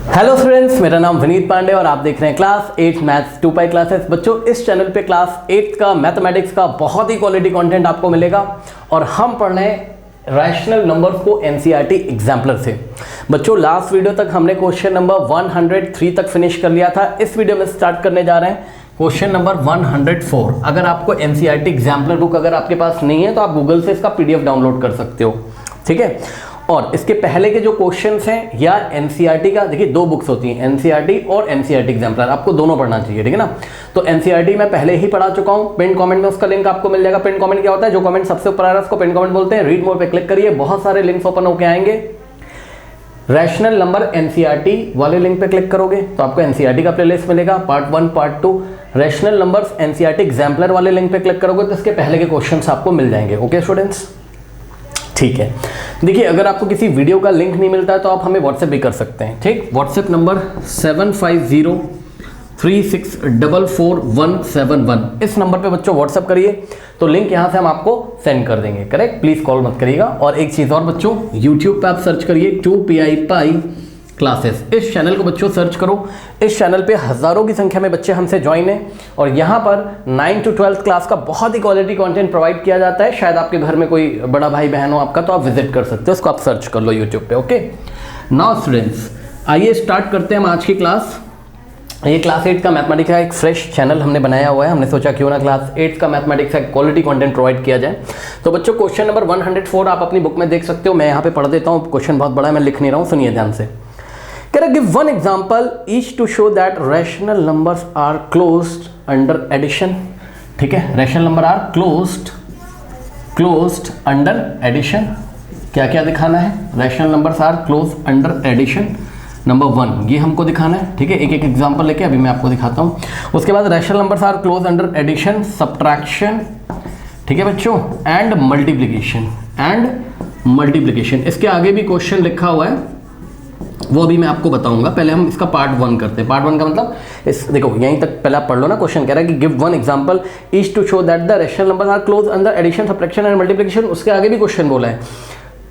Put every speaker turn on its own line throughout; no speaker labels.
Hello friends, मेरा नाम विनीत पांडे और आप देख रहे हैं क्लास 8 मैथ्स 2 पाई क्लासेस। बच्चों, इस चैनल पे क्लास 8 का मैथमेटिक्स का बहुत ही क्वालिटी कंटेंट आपको मिलेगा और हम पढ़ रहे हैं रैशनल नंबर्स को एनसीईआरटी एग्जाम्पलर से। बच्चों, लास्ट वीडियो तक हमने क्वेश्चन नंबर 103 तक फिनिश कर लिया था। इस वीडियो में स्टार्ट करने जा रहे हैं क्वेश्चन नंबर 104। अगर आपको एनसीईआरटी एग्जाम्पलर बुक अगर आपके पास नहीं है तो आप गूगल से इसका पीडीएफ डाउनलोड कर सकते हो, ठीक है। और इसके पहले के जो क्वेश्चंस हैं या एनसीईआरटी का, देखिए दो बुक्स होती हैं, एनसीईआरटी और एनसीईआरटी एग्जाम्पलर, आपको दोनों पढ़ना चाहिए, ठीक है ना। तो एनसीईआरटी मैं पहले ही पढ़ा चुका हूं, पिन कमेंट में उसका लिंक आपको मिल जाएगा। पिन कमेंट क्या होता है? जो कमेंट सबसे ऊपर आ रहा है उसको पिन कमेंट बोलते हैं। रीड मोर पे क्लिक करिए, बहुत सारे लिंक्स ओपन होकर आएंगे। रैशनल नंबर एनसीईआरटी वाले लिंक पे क्लिक करोगे तो आपको एनसीईआरटी का प्लेलिस्ट मिलेगा, part 1 part 2। Rational numbers NCERT exemplar वाले लिंक पे क्लिक करोगे तो इसके पहले के क्वेश्चंस आपको मिल जाएंगे। ओके स्टूडेंट्स, ठीक है। देखिए, अगर आपको किसी वीडियो का लिंक नहीं मिलता है तो आप हमें व्हाट्सएप भी कर सकते हैं, ठीक। व्हाट्सएप नंबर 7503644171, इस नंबर पे बच्चों व्हाट्सएप करिए तो लिंक यहाँ से हम आपको सेंड कर देंगे, करेक्ट। प्लीज कॉल मत करिएगा। और एक चीज़ और बच्चों, यूट्यूब पे आप सर्च करिए 2PI क्लासेस, इस चैनल को बच्चों सर्च करो। इस चैनल पे हज़ारों की संख्या में बच्चे हमसे ज्वाइन हैं और यहाँ पर 9 to 12 क्लास का बहुत ही क्वालिटी कंटेंट प्रोवाइड किया जाता है। शायद आपके घर में कोई बड़ा भाई बहन हो आपका, तो आप विजिट कर सकते हो, उसको आप सर्च कर लो यूट्यूब पे। ओके, नाउ स्टूडेंट्स, आइए स्टार्ट करते हैं हम आज की क्लास। ये क्लास 8 का मैथमेटिक्स का एक फ्रेश चैनल हमने बनाया हुआ है। हमने सोचा क्यों ना क्लास 8 का मैथमेटिक्स का क्वालिटी कंटेंट प्रोवाइड किया जाए। तो बच्चों, क्वेश्चन नंबर 104 आप अपनी बुक में देख सकते हो। मैं यहाँ पे पढ़ देता हूँ, क्वेश्चन बहुत बड़ा है, मैं लिख नहीं रहा हूँ, सुनिए ध्यान से। Give one example each to show that rational numbers are closed under addition। ठीक है, rational number are closed under addition. क्या क्या दिखाना है? Rational numbers are close under addition, number 1 ये हमको दिखाना है, ठीक है। एक एक एग्जांपल लेके अभी मैं आपको दिखाता हूँ। उसके बाद rational numbers are close under addition, subtraction, ठीक है बच्चों, एंड मल्टीप्लिकेशन। इसके आगे भी क्वेश्चन लिखा हुआ है, वो अभी मैं आपको बताऊंगा। पहले हम इसका पार्ट 1 करते हैं। पार्ट 1 का मतलब इस, देखो यहीं तक पहले आप पढ़ लो ना। क्वेश्चन कह रहा है कि give one example is to show that the rational numbers are close under addition, subtraction and multiplication. उसके आगे भी क्वेश्चन बोला है,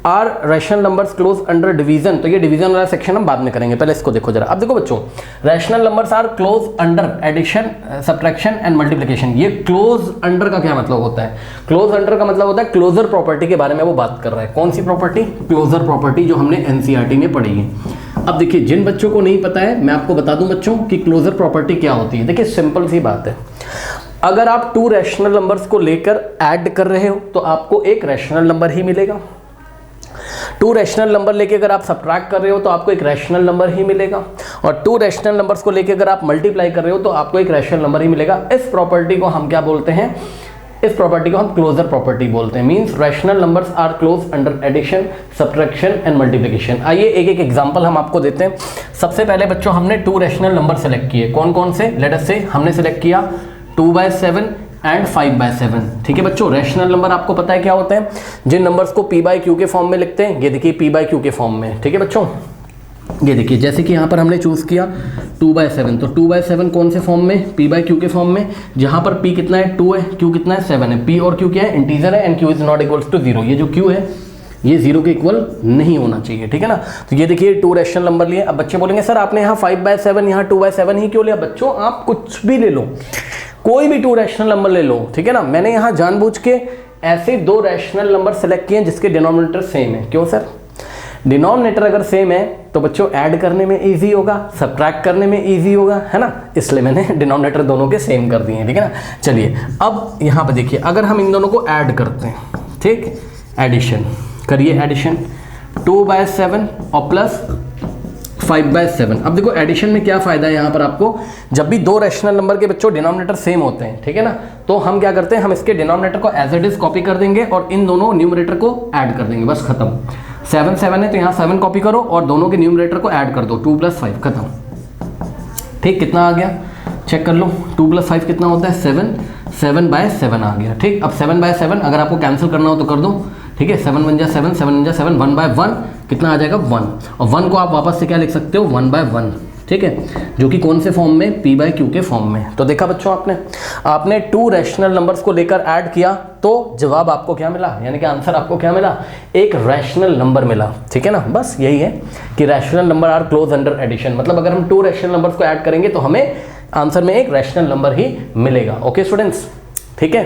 are rational numbers close under division. तो ये डिवीजन वाला सेक्शन हम बाद में करेंगे, पहले इसको देखो जरा। अब देखो बच्चों, rational numbers are close under addition, subtraction and multiplication. ये क्लोज अंडर का क्या मतलब होता है? क्लोज अंडर का मतलब होता है क्लोजर प्रॉपर्टी के बारे में वो बात कर रहा है। कौन सी प्रॉपर्टी? क्लोजर प्रॉपर्टी, जो हमने एनसीईआरटी में पढ़ी है। अब देखिए, जिन बच्चों को नहीं पता है मैं आपको बता दूं बच्चों कि क्लोजर प्रॉपर्टी क्या होती है। देखिए, सिंपल सी बात है, अगर आप 2 रैशनल नंबर्स को लेकर ऐड कर रहे हो तो आपको एक रैशनल नंबर ही मिलेगा। 2 रैशनल नंबर लेके अगर आप सब्ट्रैक्ट कर रहे हो तो आपको एक रैशनल नंबर ही मिलेगा। और 2 रैशनल नंबर्स को लेके अगर आप मल्टीप्लाई कर रहे हो तो आपको एक रैशनल नंबर ही मिलेगा। इस प्रॉपर्टी को हम क्या बोलते हैं? इस प्रॉपर्टी को हम क्लोजर प्रॉपर्टी बोलते हैं। Means rational numbers are close under addition, subtraction and multiplication. आइए एक एक एग्जांपल हम आपको देते हैं। सबसे पहले बच्चों, हमने 2 रैशनल नंबर सेलेक्ट किए। कौन कौन से? लेट अस से हमने सेलेक्ट किया 2/7 एंड 5/7, ठीक है बच्चों। रैशनल नंबर आपको पता है क्या होते हैं? जिन नंबर्स को p/q के फॉर्म में लिखते हैं, ये देखिए p/q के फॉर्म में, ठीक है बच्चों। ये देखिए, जैसे कि यहाँ पर हमने चूज किया 2/7, तो 2/7 कौन से फॉर्म में? p/q के फॉर्म में, जहाँ पर p कितना है? 2 है, q कितना है? 7 है। p और q क्या है? इंटीजर है and q is not equals to 0। ये जो q है ये 0 के इक्वल नहीं होना चाहिए, ठीक है ना। तो ये देखिए 2 रैशनल नंबर लिए। अब बच्चे बोलेंगे सर आपने यहाँ 5/7 यहाँ 2/7 ही क्यों लिया? बच्चों, आप कुछ भी ले लो, कोई भी 2 रैशनल नंबर ले लो, ठीक है ना। मैंने यहाँ जानबूझ के ऐसे 2 रैशनल नंबर सेलेक्ट किए जिसके डिनोमिनेटर सेम है। क्यों सर? डिनोमिनेटर अगर सेम है तो बच्चों ऐड करने में इजी होगा, सब्ट्रैक्ट करने में इजी होगा, है ना। इसलिए मैंने डिनोमिनेटर दोनों के सेम कर दिए हैं, ठीक है ना। चलिए अब यहाँ पे देखिए, अगर हम इन दोनों को ऐड करते हैं, ठीक, एडिशन करिए, एडिशन 2/7 और प्लस 5/7। अब देखो एडिशन में क्या फायदा है यहाँ पर आपको, जब भी 2 रैशनल नंबर के बच्चों डिनोमिनेटर सेम होते हैं, ठीक है ना, तो हम क्या करते हैं, हम इसके डिनोमिनेटर को एज इट इज कॉपी कर देंगे और इन दोनों न्यूमरेटर को ऐड कर देंगे, बस खत्म। 7 7 है तो यहाँ 7 कॉपी करो और दोनों के न्यूमरेटर को ऐड कर दो, 2 + 5 खत्म। ठीक, कितना आ गया? चेक कर लो, 2 + 5 कितना होता है? 7, 7/7 आ गया। ठीक, अब 7/7 अगर आपको कैंसिल करना हो तो कर दो, ठीक है। 7 × 7, 7 × 7, 1/1 कितना आ जाएगा? 1। और 1 को आप वापस से क्या लिख सकते हो? 1/1, ठीक है, जो कि कौन से फॉर्म में, p बाय क्यू के फॉर्म में। तो देखा बच्चों आपने 2 रैशनल नंबर्स को लेकर ऐड किया तो जवाब आपको क्या मिला, यानी कि आंसर आपको क्या मिला, एक रैशनल नंबर मिला। ठीक है ना, बस यही है कि rational number are close under addition, मतलब अगर हम 2 रैशनल नंबर्स को ऐड करेंगे तो हमें आंसर में एक रैशनल नंबर ही मिलेगा। ओके स्टूडेंट्स, ठीक है,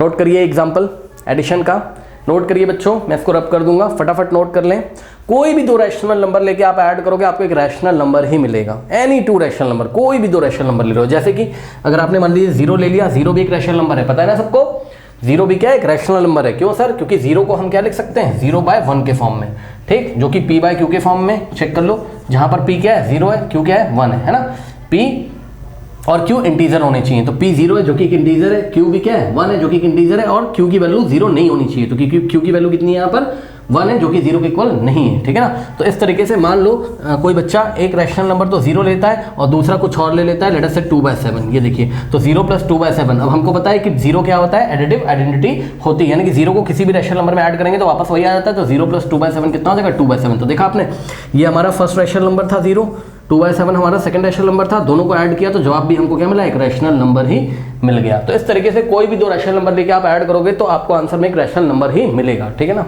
नोट करिए एग्जाम्पल एडिशन का, नोट करिए बच्चों, मैं इसको रब कर दूंगा, फटाफट नोट कर लें। कोई भी 2 रैशनल नंबर लेके आप ऐड करोगे आपको एक रैशनल नंबर ही मिलेगा। एनी 2 रैशनल नंबर, कोई भी 2 रैशनल नंबर ले लो, जैसे कि अगर आपने मान लीजिए 0 ले लिया, 0 भी एक रैशनल नंबर है, पता है ना सबको, 0 भी क्या है, एक रैशनल नंबर है। क्यों सर, क्योंकि 0 को हम क्या लिख सकते हैं, 0/1 के फॉर्म में, ठीक, जो कि p बाय क्यू के फॉर्म में, चेक कर लो, जहां पर p क्या है, 0 है, q क्या है, 1 है ना, p और q इंटीजर होने चाहिए, तो p 0 है जो कि एक इंटीजर है, q भी क्या है, 1 है जो कि एक इंटीजर है, और q की वैल्यू 0 नहीं होनी चाहिए, तो q की वैल्यू कितनी है यहाँ पर, 1 है जो कि 0 के इक्वल नहीं है। ठीक है ना, तो इस तरीके से मान लो कोई बच्चा एक रैशनल नंबर तो 0 लेता है और दूसरा कुछ और ले लेता है, लेट अस से 2/7, ये देखिए, तो 0 + 2/7। अब हमको पता है कि 0 क्या होता है, एडिटिव आइडेंटिटी होती है, यानी कि 0 को किसी भी रैशनल नंबर में ऐड करेंगे तो वापस वही आ जाता है, तो 0 + 2/7 कितना हो जाएगा, 2/7। तो देखा आपने, ये हमारा फर्स्ट रैशनल नंबर था 0, 2/7 हमारा सेकंड रैशनल नंबर था, दोनों को ऐड किया तो जवाब भी हमको क्या मिला, एक रैशनल नंबर ही मिल गया। तो इस तरीके से कोई भी 2 रैशनल नंबर लेके आप ऐड करोगे तो आपको आंसर में एक रैशनल नंबर ही मिलेगा। ठीक है ना,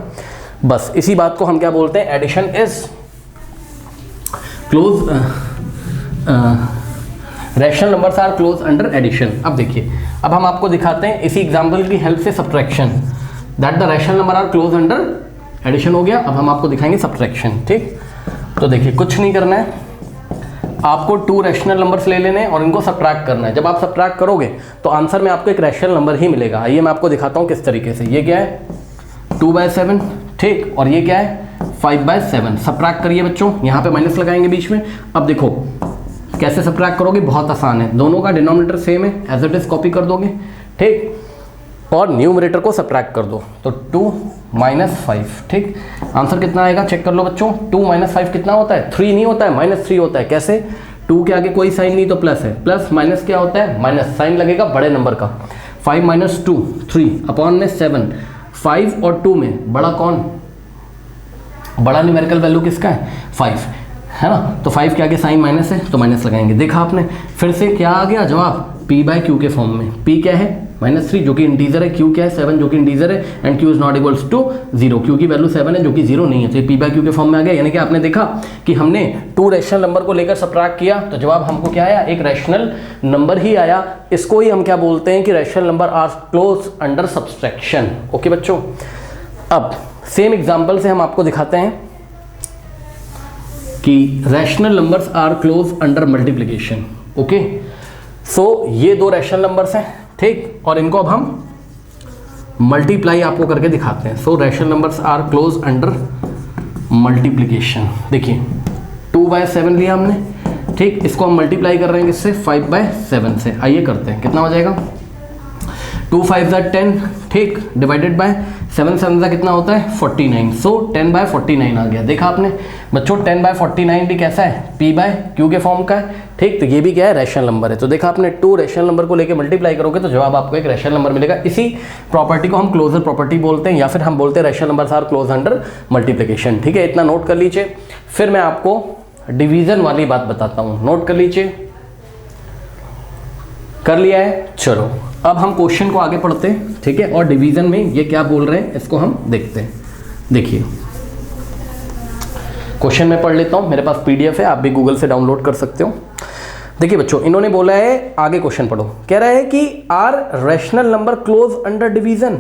बस इसी बात को हम क्या बोलते हैं, addition is close, rational numbers are close under addition. अब देखिए, अब हम आपको दिखाते हैं इसी एग्जांपल की हेल्प से subtraction, that the rational number are close under addition हो गया। अब हम आपको दिखाएंगे सब्ट्रैक्शन। ठीक, तो देखिए कुछ नहीं करना है, आपको 2 रैशनल नंबर्स ले लेने और इनको सब्ट्रैक्ट करना है। जब आप सब्ट्रैक्ट करोगे तो आंसर में आपको एक रैशनल नंबर ही मिलेगा। आइए मैं आपको दिखाता हूँ किस तरीके से। ये क्या है, 2/7, ठीक, और ये क्या है, 5/7। सब्ट्रैक्ट करिए बच्चों, यहाँ पे माइनस लगाएंगे बीच में। अब देखो कैसे सब्ट्रैक्ट करोगे, बहुत आसान है, दोनों का डिनोमिनेटर सेम है, एज इट इज कॉपी कर दोगे, ठीक, और न्यूमरेटर को सब्ट्रैक्ट कर दो, तो 2 - 5। ठीक, आंसर कितना आएगा, चेक कर लो बच्चों, 2 - 5 कितना होता है, 3 नहीं होता है, -3 होता है। कैसे, 2 के आगे कोई साइन नहीं तो प्लस है, प्लस माइनस क्या होता है, माइनस, साइन लगेगा बड़े नंबर का। 5 - 2 3 अपॉन में 7, 5 और 2 में बड़ा कौन, बड़ा न्यूमेरिकल वैल्यू किसका है, 5 है ना, तो 5 के आगे साइन माइनस है तो माइनस लगाएंगे। देखा आपने, फिर से क्या आ गया जवाब, p बाय क्यू के फॉर्म में। p क्या है, -3 जो कि इंटीजर है, q क्या है, 7 जो कि इंटीजर है, and q is not equals to 0, q की वैल्यू 7 है जो कि 0 नहीं है, तो ये p बाय क्यू के फॉर्म में आ गया। यानी कि आपने देखा कि हमने 2 रैशनल नंबर को लेकर सब्ट्रैक्ट किया तो जवाब हमको क्या आया, एक रैशनल नंबर ही आया। इसको ही हम क्या बोलते हैं कि rational number are close under subtraction. Okay बच्चों, अब सेम एग्जांपल से हम आपको दिखाते हैं कि rational numbers are close under multiplication. Okay, so ये 2 रैशनल नंबर्स हैं, ठीक, और इनको अब हम मल्टीप्लाई आपको करके दिखाते हैं। So rational numbers are close under multiplication. देखिए 2/7 लिया हमने, ठीक, इसको हम मल्टीप्लाई कर रहे हैं किससे, 5/7 से। आइए करते हैं, कितना हो जाएगा, 2 × 5 = 10, ठीक, डिवाइडेड बाय 7 × 7 कितना होता है, 49, सो 10/49 आ गया। देखा आपने बच्चों, 10/49 भी कैसा है, p बाय क्यू के फॉर्म का है, ठीक, तो ये भी क्या है, रैशनल नंबर है। तो देखा आपने, 2 रैशनल नंबर को लेके मल्टीप्लाई करोगे तो जवाब आपको एक रैशनल नंबर मिलेगा। इसी प्रॉपर्टी को हम क्लोजर प्रॉपर्टी बोलते हैं, या फिर हम बोलते हैं rational numbers are close under multiplication. ठीक है, इतना नोट कर लीजिए। फिर मैं आपको डिवीजन वाली बात बताता हूँ, नोट कर लीजिए, कर लिया है। चलो अब हम क्वेश्चन को आगे पढ़ते हैं, ठीक है, और डिवीजन में ये क्या बोल रहे हैं इसको हम देखते हैं। देखिए क्वेश्चन में पढ़ लेता हूं, मेरे पास पीडीएफ है, आप भी गूगल से डाउनलोड कर सकते हो। देखिए बच्चों, इन्होंने बोला है, आगे क्वेश्चन पढ़ो, कह रहा है कि are rational number close under division,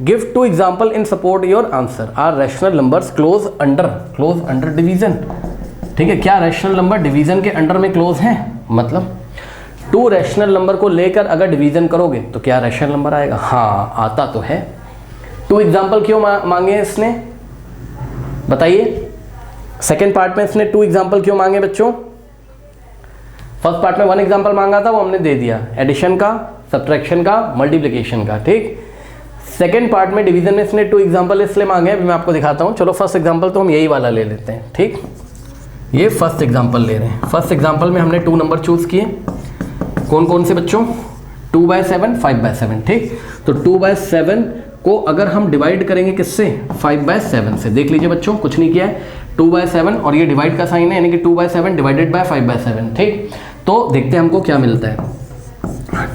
give 2 example in support your answer. Are rational numbers close under division. ठीक है, क्या रैशनल नंबर डिवीजन के अंडर में क्लोज हैं, मतलब 2 रैशनल नंबर को लेकर अगर डिवीजन करोगे तो क्या रैशनल नंबर आएगा, हाँ आता तो है। 2 एग्जांपल क्यों मांगे इसने, बताइए। सेकेंड पार्ट में इसने 2 एग्जांपल क्यों मांगे बच्चों, फर्स्ट पार्ट में 1 एग्जांपल मांगा था, वो हमने दे दिया, एडिशन का, सब्ट्रैक्शन का, मल्टीप्लिकेशन का, ठीक। सेकेंड पार्ट में डिवीजन में इसने 2 एग्जांपल इसलिए मांगे, अभी मैं आपको दिखाता हूँ। चलो फर्स्ट एग्जांपल तो हम यही वाला ले लेते हैं, ठीक, ये फर्स्ट एग्जांपल ले रहे हैं। फर्स्ट एग्जांपल में हमने 2 नंबर चूज किए, कौन कौन से बच्चों, 2/7, 5/7, ठीक। तो 2/7 को अगर हम डिवाइड करेंगे किससे, 5/7 से। देख लीजिए बच्चों, कुछ नहीं किया है, 2/7 और ये डिवाइड का साइन है यानी कि 2/7 डिवाइडेड बाय 5/7। ठीक, तो देखते हैं हमको क्या मिलता है।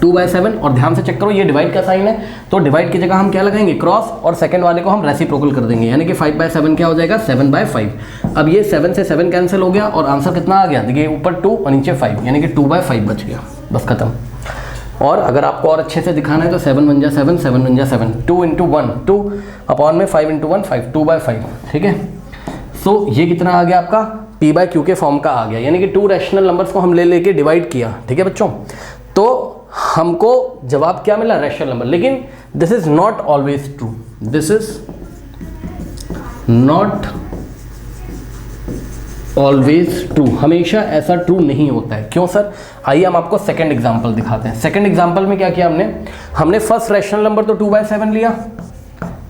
2/7 और ध्यान से चेक करो ये डिवाइड का साइन है तो डिवाइड की जगह हम क्या लगाएंगे क्रॉस और सेकंड वाले को हम रेसिप्रोकल कर देंगे यानी कि 5/7 क्या हो जाएगा 7/5। अब ये 7 से 7 कैंसिल हो गया और आंसर कितना आ गया देखिए ऊपर 2 और नीचे 5 यानी कि 2/5 बच गया, बस खत्म। और अगर आपको और अच्छे से दिखाना है तो 7 1 जा 7 7 1 जा 7 2 × 1 2 अपॉन में 5 × 1 5 2/5। ठीक है, सो ये कितना आ गया आपका p/q के फॉर्म का आ गया यानी कि 2 रैशनल नंबर्स को हम ले लेके डिवाइड किया। ठीक है बच्चों, तो हमको जवाब क्या मिला रैशनल नंबर। लेकिन this is not always true, this is not always true, हमेशा ऐसा ट्रू नहीं होता है। क्यों सर, आइए हम आपको सेकंड एग्जांपल दिखाते हैं। सेकंड एग्जांपल में क्या किया हमने फर्स्ट रैशनल नंबर तो 2/7 लिया,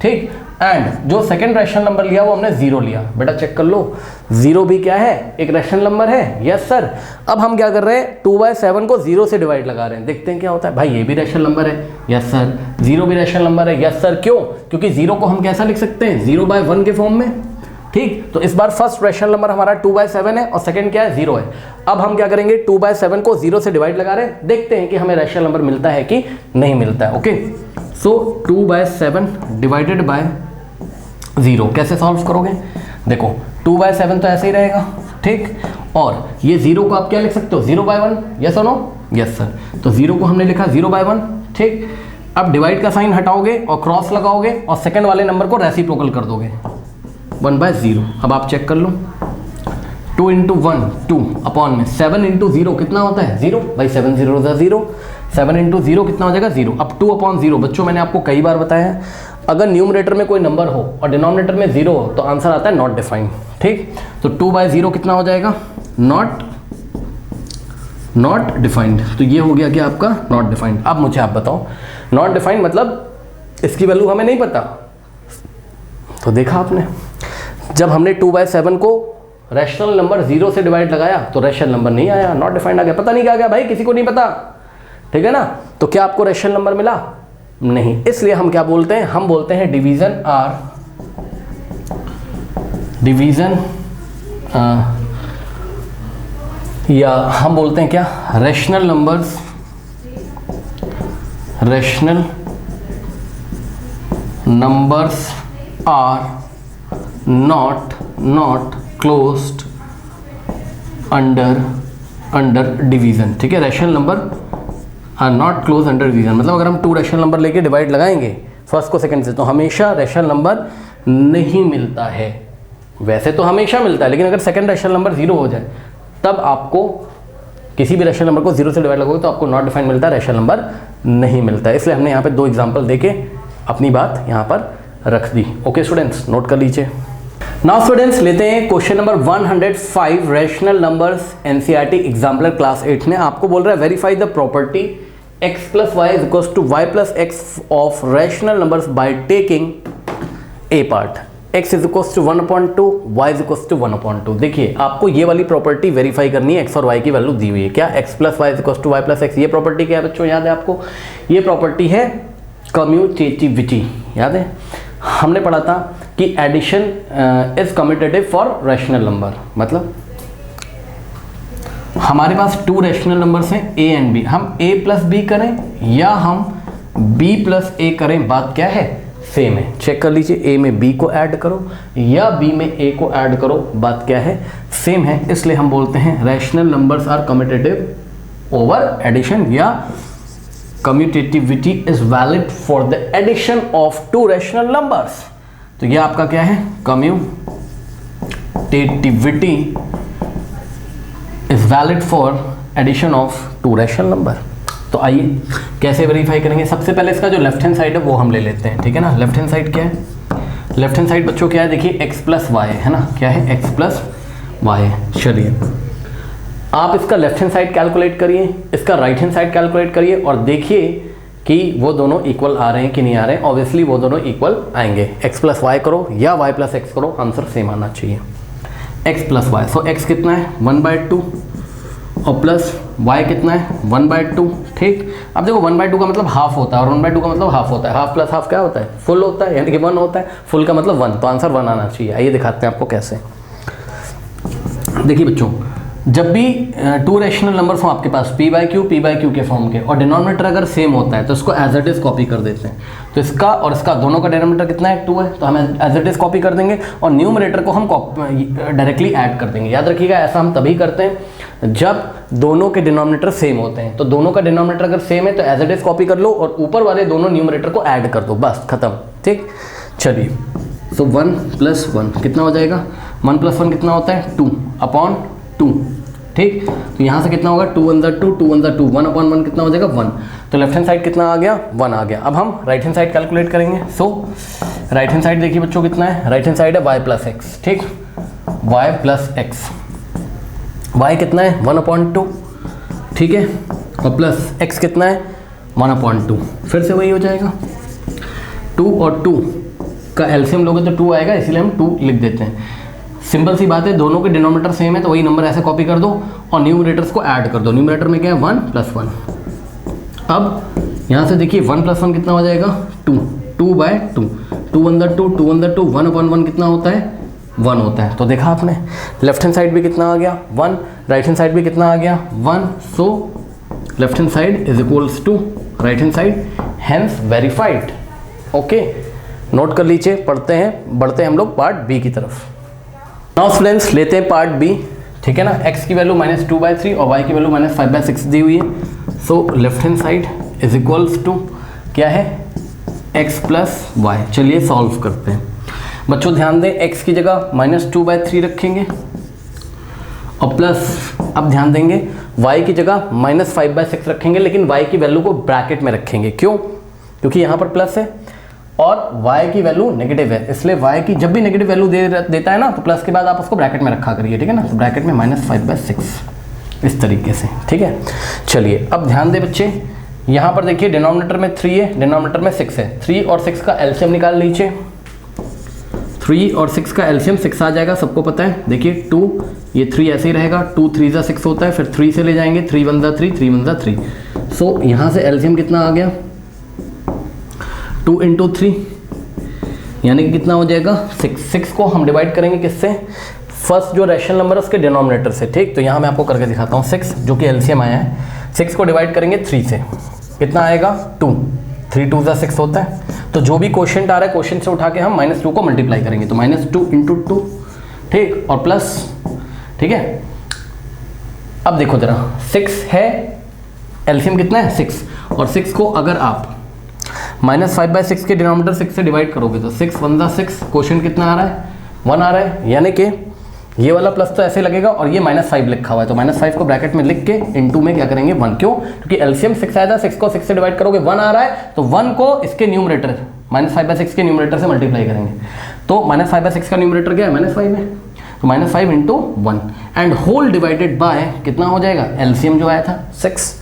ठीक, एंड जो सेकंड रैशनल नंबर लिया वो हमने 0 लिया। बेटा चेक कर लो 0 भी क्या है एक रैशनल नंबर है, यस सर। अब हम क्या कर रहे हैं 2/7 को 0 से डिवाइड लगा रहे हैं, देखते हैं क्या होता है। भाई ये भी रैशनल नंबर है, यस सर। 0 भी रैशनल नंबर है, यस सर। क्यों, क्योंकि 0 को हम कैसा लिख सकते हैं 0/1 के फॉर्म में। ठीक, तो इस बार फर्स्ट रैशनल नंबर हमारा 2/7 है और सेकंड क्या है 0 है। अब हम क्या करेंगे 2/7 को 0 से डिवाइड लगा रहे हैं, देखते हैं कि हमें रैशनल नंबर मिलता है कि नहीं मिलता है। ओके, सो 2/7 डिवाइडेड बाय 0 कैसे सॉल्व करोगे, देखो 2/7 तो ऐसे ही रहेगा, ठीक, और ये 0 को आप क्या लिख सकते हो 0/1, यस और नो, यस सर। तो 0 को हमने लिखा 0/1, ठीक। अब डिवाइड का साइन हटाओगे और क्रॉस लगाओगे और सेकंड वाले नंबर को रेसिप्रोकल कर दोगे 1/0। अब आप चेक कर लो 2 × 1 2 अपॉन में 7 × 0 कितना होता है 0, भाई 7 0 0, 7 × 0 कितना हो जाएगा 0। अब 2/0 बच्चों मैंने आपको कई बार बताया है अगर न्यूमरेटर में कोई नंबर हो और डिनोमिनेटर में 0 हो तो आंसर आता है नॉट डिफाइंड। ठीक, तो 2/0 कितना हो जाएगा नॉट डिफाइंड। तो ये हो गया क्या आपका नॉट डिफाइंड। अब मुझे आप बताओ नॉट डिफाइंड मतलब इसकी वैल्यू हमें नहीं पता। तो देखा आपने जब हमने 2/7 को रैशनल नंबर 0 से डिवाइड लगाया तो रैशनल नंबर नहीं आया, नॉट डिफाइंड आ गया। पता नहीं क्या आ गया भाई, किसी को नहीं पता, ठीक है ना। तो क्या आपको रैशनल नंबर मिला नहीं, इसलिए हम क्या बोलते हैं, हम बोलते हैं डिवीजन या हम बोलते हैं क्या rational numbers are not closed under division. ठीक है, rational number are not close under division मतलब अगर हम 2 रैशनल नंबर लेके डिवाइड लगाएंगे फर्स्ट को सेकंड से तो हमेशा रैशनल नंबर नहीं मिलता है। वैसे तो हमेशा मिलता है लेकिन अगर सेकंड रैशनल नंबर 0 हो जाए तब आपको किसी भी रैशनल नंबर को 0 से डिवाइड लगोगे तो आपको नॉट डिफाइंड मिलता है, रैशनल नंबर नहीं मिलता है। इसलिए हमने यहाँ पे 2 एग्जाम्पल देके अपनी बात यहाँ पर रख दी। ओके स्टूडेंट्स, नोट कर लीजिए। नाउ स्टूडेंट्स लेते हैं question number 105 rational numbers NCERT exemplar class 8 में। आपको बोल रहा है verify the property x + y = y + x of rational numbers by taking a part x = 1/2 y = 1/2। देखिए आपको ये वाली प्रॉपर्टी वेरीफाई करनी है, x और y की वैल्यू दी हुई है। क्या x + y = y + x, ये प्रॉपर्टी क्या है बच्चों याद है आपको, ये प्रॉपर्टी है कम्यूटेटिविटी। याद है हमने पढ़ा था कि addition is commutative for rational number, मतलब हमारे पास 2 रैशनल नंबर्स हैं a एंड b, हम a + b करें या हम b + a करें बात क्या है सेम है। चेक कर लीजिए a में b को ऐड करो या b में a को ऐड करो बात क्या है सेम है। इसलिए हम बोलते हैं rational numbers are commutative over addition या commutativity is valid for the addition of 2 rational numbers. तो ये आपका क्या है commutativity is valid for addition of 2 rational number. तो आइए कैसे वेरीफाई करेंगे। सबसे पहले इसका जो लेफ्ट हैंड साइड है वो हम ले लेते हैं, ठीक है ना। लेफ्ट हैंड साइड क्या है, लेफ्ट हैंड साइड बच्चों क्या है देखिए x + y है ना, क्या है x + y है। चलिए आप इसका लेफ्ट हैंड साइड कैलकुलेट करिए, इसका राइट हैंड साइड कैलकुलेट करिए और देखिए कि वो दोनों इक्वल आ रहे हैं कि नहीं आ रहे हैं। ऑब्वियसली वो दोनों इक्वल आएंगे, x + y करो या y + x करो, आंसर सेम आना चाहिए x + y। सो x कितना है 1/2 और प्लस y कितना है 1/2। ठीक, अब देखो 1/2 का मतलब हाफ होता है और 1/2 का मतलब हाफ होता है। हाफ + हाफ क्या होता है फुल होता है, यानी कि 1 होता है। फुल का मतलब 1, तो आंसर 1 आना चाहिए। आइए दिखाते हैं आपको कैसे। देखिए बच्चों, जब भी टू रैशनल नंबर्स हो आपके पास p बाई क्यू के फॉर्म के, और डिनोमिनेटर अगर सेम होता है तो इसको एज इट इज कॉपी कर देते हैं। तो इसका और इसका दोनों का डिनोमिनेटर कितना है, 2 है, तो हम एज इट इज कॉपी कर देंगे और न्यूमरेटर को हम डायरेक्टली ऐड कर देंगे। याद रखिएगा, ऐसा हम तभी करते हैं जब दोनों के डिनोमिनेटर सेम होते हैं। तो दोनों का डिनोमिनेटर अगर सेम है तो एज इट इज कॉपी कर लो और ऊपर वाले दोनों न्यूमरेटर को ऐड कर दो, बस खत्म। ठीक, चलिए, तो 1 + 1 कितना हो जाएगा, 1 + 1 कितना होता है, 2/2। ठीक, तो यहाँ से कितना होगा, 2 × 1 = 2, 2 × 1 = 2, 1/1 कितना हो जाएगा, 1। तो लेफ्ट हैंड साइड कितना आ गया, 1 आ गया। अब हम राइट हैंड साइड कैलकुलेट करेंगे। सो राइट हैंड साइड देखिए बच्चों कितना है, राइट हैंड साइड है y + x। ठीक, y + x, y कितना है, 1/2। ठीक है, और प्लस x कितना है, 1/2। फिर से वही हो जाएगा, 2 और 2 का एलसीएम लोगे तो 2 आएगा, इसीलिए हम 2 लिख देते हैं। सिंपल सी बात है, दोनों के डिनोमिनेटर सेम है तो वही नंबर ऐसे कॉपी कर दो और न्यूमरेटर्स को ऐड कर दो। न्यूमरेटर में क्या है, 1 + 1। अब यहाँ से देखिए 1 + 1 कितना हो जाएगा, 2, 2/2, 2 × 2, 2 × 2, 1/1 कितना होता है, 1 होता है। तो देखा आपने, लेफ्ट हैंड साइड भी कितना आ गया, 1, राइट हैंड साइड भी कितना आ गया, 1। So left hand side is equals to right hand side, hence verified. Okay, note कर लीजिए, पढ़ते हैं, बढ़ते हैं हम लोग पार्ट बी की तरफ। नाउ स्टूडेंट्स, लेते हैं पार्ट बी। ठीक है ना, x की वैल्यू -2/3 और y की वैल्यू -5/6 दी हुई है। So left hand side is equals to क्या है, x + y। चलिए सॉल्व करते हैं। बच्चों ध्यान दें, x की जगह -2/3 रखेंगे और प्लस, अब ध्यान देंगे, y की जगह -5/6 रखेंगे, लेकिन y की वैल्यू को ब्रैकेट में रखेंगे। क्यों, क्योंकि यहाँ पर प्लस है और y की वैल्यू नेगेटिव है, इसलिए y की जब भी नेगेटिव वैल्यू देता है ना तो प्लस के बाद आप उसको ब्रैकेट में रखा करिए। ठीक है ना, तो ब्रैकेट में -5/6 इस तरीके से। ठीक है, चलिए अब ध्यान दें बच्चे, यहाँ पर देखिए डिनोमिनेटर में 3 है, डिनोमिनेटर में 6 है। 3 और 6 का एलसीएम निकाल लीजिए। 3 और 6 का एलसीएम 6 आ जाएगा, सबको पता है। देखिए 2, ये 3 ऐसे ही रहेगा, 2 × 3 = 6 होता है, फिर 3 से ले जाएंगे, 3 × 1 = 3, 3 × 1 = 3। सो यहाँ से एलसीएम कितना आ गया, 2 × 3 यानी कि कितना हो जाएगा, 6। 6 को हम डिवाइड करेंगे किससे, फर्स्ट जो रैशनल नंबर है उसके डिनोमिनेटर से। ठीक, तो यहाँ मैं आपको करके दिखाता हूँ। 6 जो कि एलसीएम आया है, 6 को डिवाइड करेंगे 3 से, कितना आएगा, 2। 3 × 2 = 6 होता है। तो जो भी क्वेश्चन आ रहा है, क्वेश्चन से उठा के हम -2 को मल्टीप्लाई करेंगे, तो -2 × 2। ठीक, और प्लस, ठीक है। अब देखो जरा, 6 है, एलसीएम कितना है, 6, और 6 को अगर आप -5/6 के डिनोमिनेटर 6 से डिवाइड करोगे तो 6 × 1 = 6, क्वेश्चन कितना आ रहा है, 1 आ रहा है। यानी कि ये वाला प्लस तो ऐसे लगेगा और ये -5 लिखा हुआ है, तो -5 को ब्रैकेट में लिख के इनटू में क्या करेंगे, 1। क्यों, क्योंकि एलसीएम 6 आया था, 6 को 6 से डिवाइड करोगे 1 आ रहा है, तो 1 को इसके न्यूमरेटर -5/6 के न्यूमरेटर से मल्टीप्लाई करेंगे। तो -5/6 का न्यूमरेटर क्या है, -5 है, तो -5 × 1 एंड होल डिवाइडेड बाय कितना हो जाएगा, एलसीएम जो आया था 6।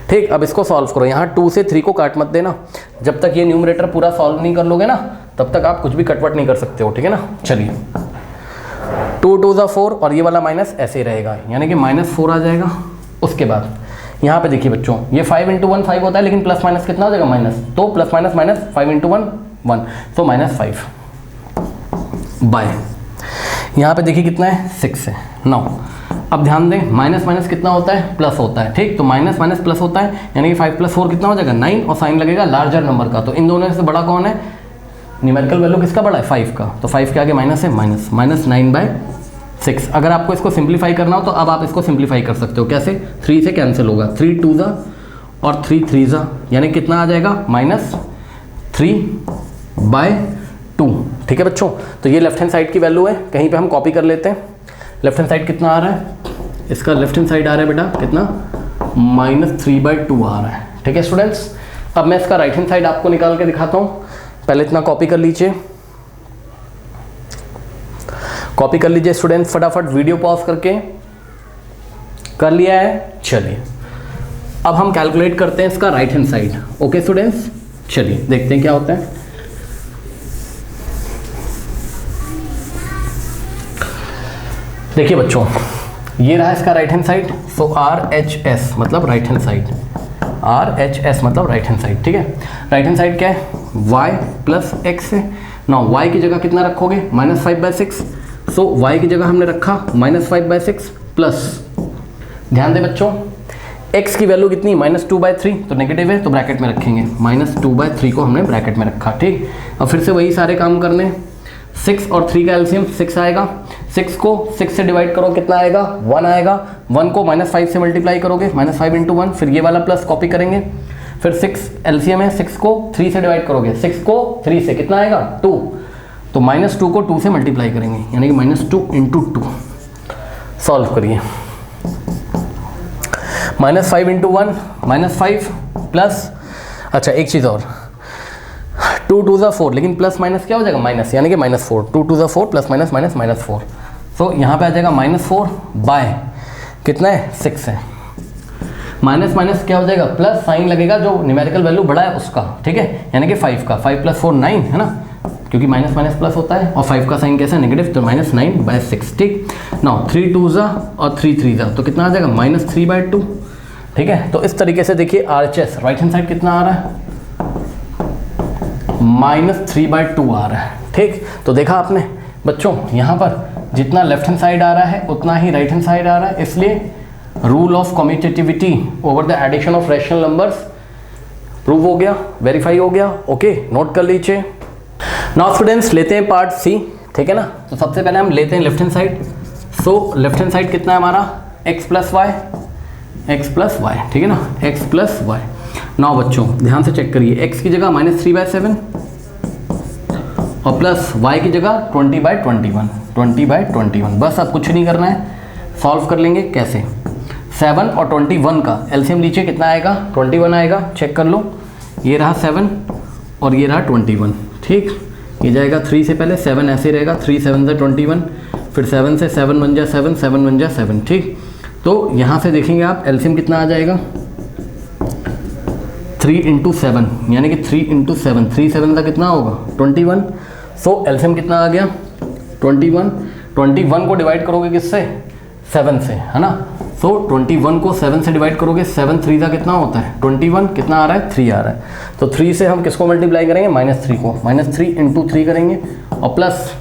ठीक, अब इसको सॉल्व करो। यहाँ 2 से 3 को काट मत देना, जब तक ये न्यूमरेटर पूरा सॉल्व नहीं कर लोगे ना तब तक आप कुछ भी कटवट नहीं कर सकते हो। ठीक है ना, चलिए 2 × 2 = 4 और ये वाला माइनस ऐसे ही रहेगा, यानी कि -4 आ जाएगा। उसके बाद यहाँ पे देखिए बच्चों, ये 5 × 1 5 होता है, लेकिन प्लस माइनस कितना हो जाएगा, माइनस, तो प्लस माइनस माइनस, 5 × 1 1, तो -5 बाय, यहाँ पे देखिए कितना है, 6 है। 9, अब ध्यान दें, माइनस माइनस कितना होता है, प्लस होता है। ठीक, तो माइनस माइनस प्लस होता है, यानी कि 5 + 4 कितना हो जाएगा, 9, और साइन लगेगा लार्जर नंबर का। तो इन दोनों से बड़ा कौन है, न्यूमेरिकल वैल्यू किसका बड़ा है, 5 का, तो 5 के आगे माइनस है, -9/6। अगर आपको इसको सिंप्लीफाई करना हो तो अब आप इसको सिंप्लीफाई कर सकते हो। कैसे, 3 से कैंसिल होगा, 3 × 2 = और 3 × 3 = यानी कितना आ जाएगा, -3/2। ठीक है बच्चों, तो ये लेफ्ट हैंड साइड की वैल्यू है, कहीं पे हम कॉपी कर लेते हैं। लेफ्ट हैंड साइड कितना आ रहा है, इसका लेफ्ट हैंड साइड आ रहा है बेटा कितना, -3/2 आ रहा है। ठीक है स्टूडेंट्स, अब मैं इसका राइट हैंड साइड आपको निकाल के दिखाता हूँ। पहले इतना कॉपी कर लीजिए, कॉपी कर लीजिए स्टूडेंट्स, फटाफट वीडियो पॉज करके। कर लिया है, चलिए अब हम कैलकुलेट करते हैं इसका right hand side. Okay students, चलिए देखते हैं क्या होता है। देखिए बच्चों, ये रहा इसका राइट हैंड साइड, सो RHS मतलब राइट हैंड साइड, RHS मतलब राइट हैंड साइड। ठीक है, राइट हैंड साइड क्या है, y + x है। नाउ y की जगह कितना रखोगे, -5/6, सो y की जगह हमने रखा -5/6 प्लस, ध्यान दें बच्चों x की वैल्यू कितनी -2/3, तो नेगेटिव है तो ब्रैकेट में रखेंगे, -2/3 को हमने ब्रैकेट में रखा। ठीक, अब फिर से वही सारे काम करने। 6 और 3 का एलसीएम 6 आएगा, 6 को 6 से डिवाइड करो कितना आएगा 1 आएगा, 1 को -5 से मल्टीप्लाई करोगे -5 × 1, फिर ये वाला प्लस कॉपी करेंगे, फिर 6 एलसीएम है, 6 को 3 से डिवाइड करोगे, 6 को 3 से कितना आएगा 2, तो -2 को 2 से मल्टीप्लाई करेंगे यानी कि -2 × 2। सॉल्व करिए, -5 × 1 -5 प्लस, अच्छा एक चीज़ और, 2 2 ज़ा 4, लेकिन प्लस माइनस क्या हो जाएगा माइनस, यानी कि -4, 2 2 ज़ा 4 प्लस माइनस -4, तो यहाँ पे आ जाएगा -4 बाय कितना है 6 है, माइनस माइनस क्या हो जाएगा प्लस, साइन लगेगा जो न्यूमेरिकल वैल्यू बड़ा है उसका, ठीक है, यानी कि 5 का, 5 + 4 9 है ना, क्योंकि माइनस माइनस प्लस होता है और 5 का साइन कैसा है नेगेटिव, तो -9/6। ठीक, नाउ 3 2 ज़ा और 3 3 ज़ा, तो कितना आ जाएगा -3/2। ठीक है, तो इस तरीके से देखिए RHS राइट हैंड साइड कितना आ रहा है -3/2 आ रहा है। ठीक, तो देखा आपने बच्चों यहाँ पर जितना लेफ्ट हैंड साइड आ रहा है उतना ही राइट हैंड साइड आ रहा है, इसलिए rule of commutativity over the addition of rational numbers prove हो गया, वेरीफाई हो गया। ओके, नोट कर लीजिए। नाउ स्टूडेंट्स लेते हैं पार्ट सी, ठीक है ना। तो सबसे पहले हम लेते हैं लेफ्ट हैंड साइड। सो लेफ्ट हैंड साइड कितना है हमारा x + y, ठीक है ना, x + y। नाउ बच्चों ध्यान से चेक करिए, x की जगह -3/7 और प्लस y की जगह 20/21, बस अब कुछ नहीं करना है, सॉल्व कर लेंगे। कैसे, 7 और 21 का एलसीएम लीजिए, कितना आएगा 21 आएगा, चेक कर लो, ये रहा 7 और ये रहा 21। ठीक, ये जाएगा 3 से पहले, 7 ऐसे रहेगा, 3 7 से 21, फिर 7 से 7 बन जा 7, 7 बन जा 7। ठीक, तो यहाँ से देखेंगे आप एलसीएम कितना आ जाएगा 3 × 7, यानी कि 3 × 7, 3 7 का कितना होगा 21। सो एलसीएम कितना आ गया 21। 21 को डिवाइड करोगे किससे 7 से, है ना। सो 21 को 7 से डिवाइड करोगे, 7 3 का कितना होता है 21, कितना आ रहा है 3 आ रहा है। तो 3 से हम किसको मल्टीप्लाई करेंगे -3 को, -3 × 3 करेंगे और प्लस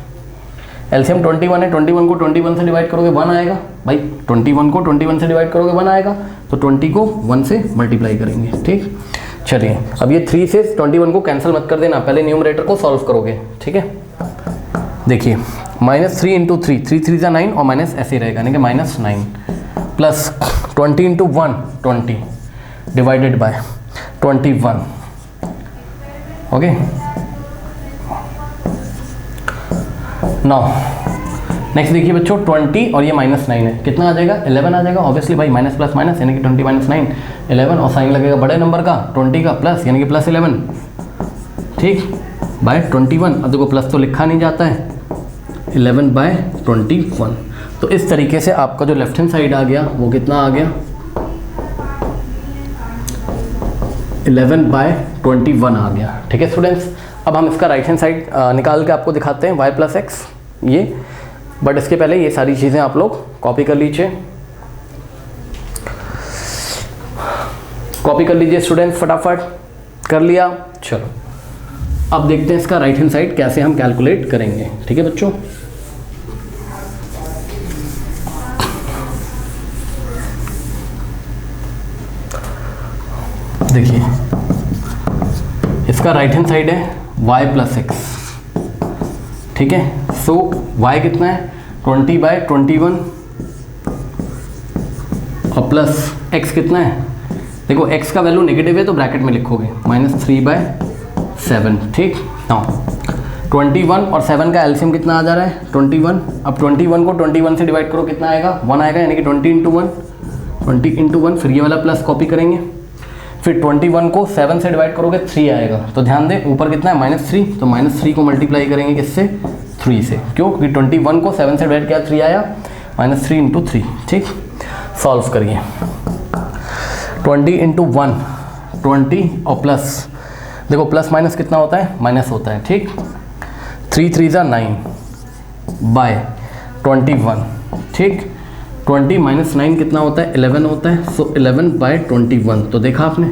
एलसीएम 21 है, 21 को 21 से डिवाइड करोगे 1 आएगा भाई, 21 को 21 से डिवाइड करोगे 1 आएगा, तो 20 को 1 से मल्टीप्लाई करेंगे। ठीक, चलिए अब ये 3 से 21 को कैंसिल मत कर देना, पहले न्यूमरेटर को सॉल्व करोगे। ठीक है, देखिए -3 × 3, 3 3 = 9 और माइनस ऐसे रहेगा, यानी कि -9 plus 20 × 1 20 divided by 21। Okay, now next देखिए बच्चों 20 और ये -9 है, कितना आ जाएगा 11 आ जाएगा, ऑब्वियसली भाई माइनस प्लस माइनस यानी कि 20 - 9 11, और साइन लगेगा बड़े नंबर का 20 का प्लस यानी कि +11। ठीक, बाय 21, अब देखो प्लस तो लिखा नहीं जाता है, 11/21। तो इस तरीके से आपका जो लेफ्ट हैंड साइड आ गया वो कितना आ गया 11/21 आ गया। ठीक है स्टूडेंट्स, अब हम इसका राइट हैंड साइड निकाल के आपको दिखाते हैं y + x ये, बट इसके पहले ये सारी चीज़ें आप लोग कॉपी कर लीजिए, कॉपी कर लीजिए स्टूडेंट्स, फटाफट कर लिया। चलो अब देखते हैं इसका राइट हैंड साइड कैसे हम कैलकुलेट करेंगे। ठीक है बच्चों, देखिए इसका राइट हैंड साइड है y + x, ठीक है। सो y कितना है 20/21 और प्लस x कितना है, देखो x का वैल्यू नेगेटिव है तो ब्रैकेट में लिखोगे -3/7। ठीक, नाउ 21 और 7 का एलसीएम कितना आ जा रहा है 21। अब 21 को 21 से डिवाइड करो, कितना आएगा 1 आएगा, यानी कि 20 × 1, फिर ये वाला प्लस कॉपी करेंगे, फिर 21 को 7 से डिवाइड करोगे 3 आएगा। तो ध्यान दें ऊपर कितना है -3, तो -3 को मल्टीप्लाई करेंगे किससे 3 से, क्यों, क्योंकि 21 को 7 से डिवाइड किया 3 आया, -3 × 3। ठीक, सॉल्व करिए, 20 × 1 20 और प्लस, देखो प्लस माइनस कितना होता है माइनस होता है। ठीक, 3 3 = 9 बाय 21। ठीक, 20 - 9 कितना होता है 11 होता है, सो 11/21। तो देखा आपने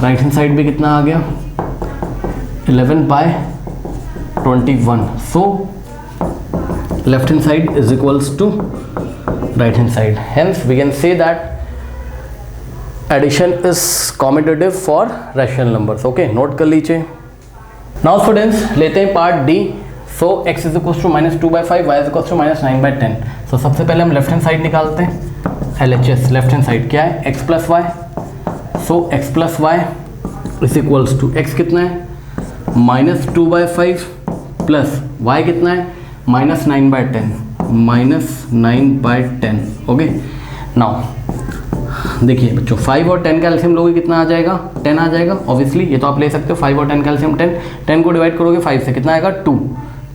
राइट हैंड साइड भी कितना आ गया 11/21। So left hand side is equals to right hand side. Hence we can say that addition is commutative for rational numbers. Okay, note कर लीजिए. Now students लेते हैं part D. So x is equals to -2/5, y is equals to -9/10. So सबसे पहले हम left hand side निकालते हैं. LHS left hand side क्या है? x plus y. So x plus y is equals to x कितना है? -2/5 प्लस y कितना है? -9/10. -9/10. ओके, नाउ देखिए बच्चों 5 और 10 का एलसीएम लोगे कितना आ जाएगा? 10 आ जाएगा. ऑब्वियसली ये तो आप ले सकते हो. 5 और 10 का एलसीएम 10. 10 को डिवाइड करोगे 5 से कितना आएगा? 2.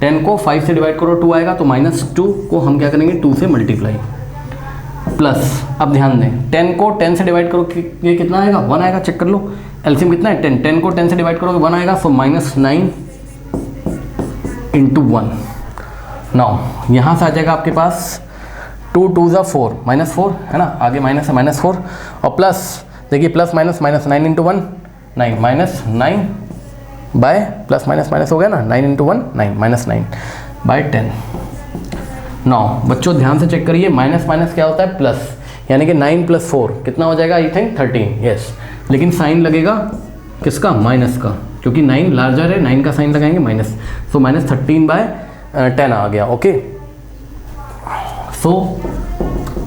10 को 5 से डिवाइड करो 2 आएगा. तो -2 को हम क्या करेंगे? 2 से मल्टीप्लाई. प्लस अब ध्यान दें 10 को 10 से डिवाइड करो ये कितना आएगा? 1 आएगा. चेक कर लो एलसीएम कितना है? 10. 10 को 10 से डिवाइड करोगे 1 आएगा. सो -9 × 1. नाउ यहाँ से आ जाएगा आपके पास 2 2 ज़ा 4 -4 है ना. आगे माइनस है -4 और प्लस देखिए plus minus -9 × 1 9 -9 by plus minus हो गया ना. 9 × 1 9 -9/10. नाउ बच्चों ध्यान से चेक करिए माइनस क्या होता है? प्लस. यानी कि 9 + 4 कितना हो जाएगा? I think 13. यस, लेकिन साइन लगेगा किसका? माइनस का, क्योंकि 9 लार्जर है. 9 का साइन लगाएंगे माइनस. सो -13/10 आ गया. Okay, so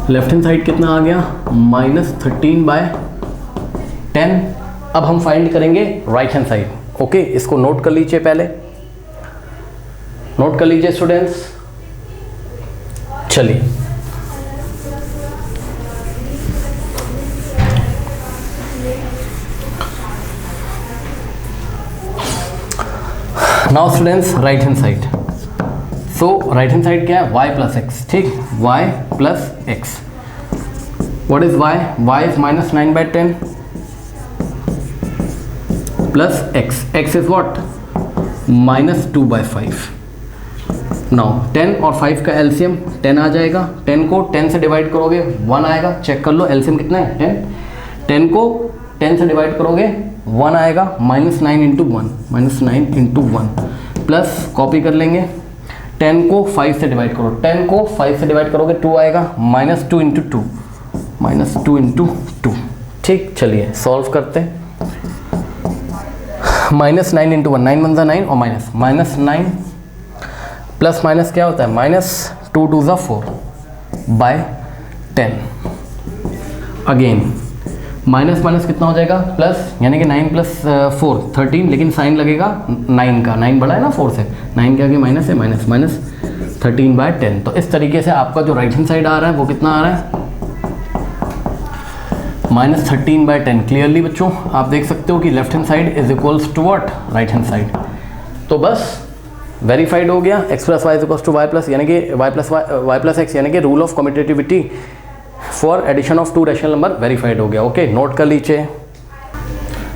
left hand side कितना आ गया? -13/10. अब हम फाइंड करेंगे राइट हैंड साइड. ओके, इसको नोट कर लीजिए. पहले नोट कर लीजिए स्टूडेंट्स. चलिए now students right hand side. So right hand side क्या है? y + x. ठीक, y + x. What is y? y is -9/10 plus x. x is what? -2/5. Now 10 और 5 का एलसीएम 10 आ जाएगा. 10 को 10 से डिवाइड करोगे 1 आएगा. चेक कर लो एलसीएम कितना है? 10. 10 को 10 से डिवाइड करोगे 1 आएगा. -9 × 1 -9 × 1 प्लस कॉपी कर लेंगे. 10 को 5 से डिवाइड करो. 10 को 5 से डिवाइड करोगे 2 आएगा. -2 × 2 -2 × 2. ठीक, चलिए सॉल्व करते हैं. -9 × 1 9 × 9 और -9 प्लस माइनस क्या होता है? -2 2 ज़ा 4/10. अगेन माइनस कितना हो जाएगा? प्लस, यानी कि 9 + 4 13. लेकिन साइन लगेगा 9 का. 9 बड़ा है ना 4 से. 9 के आगे माइनस है. -13/10. तो इस तरीके से आपका जो राइट हैंड साइड आ रहा है वो कितना आ रहा है? -13/10. क्लियरली बच्चों आप देख सकते हो कि left hand side is equals to what? Right hand side. तो बस वेरीफाइड हो गया. x + y is equals to y plus, यानी कि y + x, यानी कि rule of commutativity for addition of 2 rational number verified हो गया. ओके, नोट कर लीजिए.